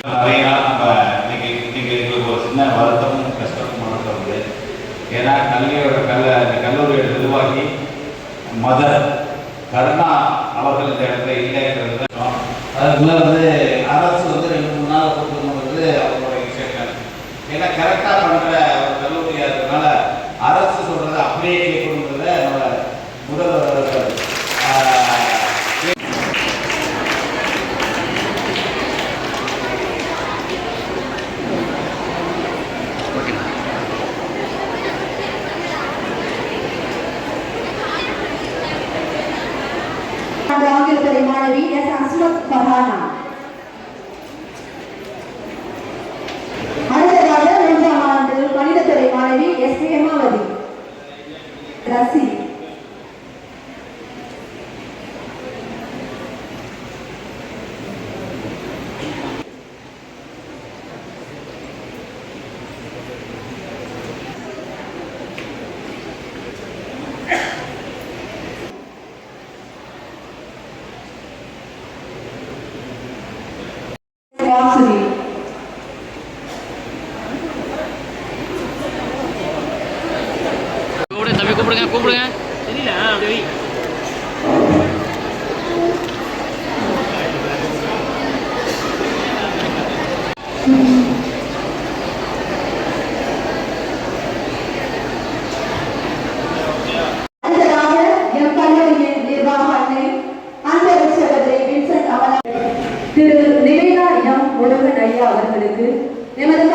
நிறைய நாள் நம்ம இன்னைக்கு எங்களுக்கு ஒரு சின்ன வருத்தமும் கஷ்டமும் மனது. ஏன்னா இந்த கல்லூரியோட நிர்வாகி மதர் கருணா அவர்கள் இந்த இடத்துல இல்லைங்கிறது தான். அதுக்குள்ள அரசு 2-3 நாள் கொடுக்கணுங்கிறது அவங்களுடைய விஷயங்கள். ஏன்னா கரெக்டாக பண்ணுற ஒரு கல்லூரியாக இருக்கிறதுனால அரசு சொல்கிறத அப்படியே கேட்கணுங்கிறத நம்ம முதல்வர் ஆங்கிலத்துறை மாணவி எஸ் அஸ்மத் பஹானா. அடுத்ததாக 1ஆம் ஆண்டு கணிதத்துறை மாணவி எஸ் ஹேமாவதி ரசி. கூப்பிடுங்க தெரியல அப்படி திரு நிவேதா எம் முருகன் ஐயா அவர்களுக்கு எமது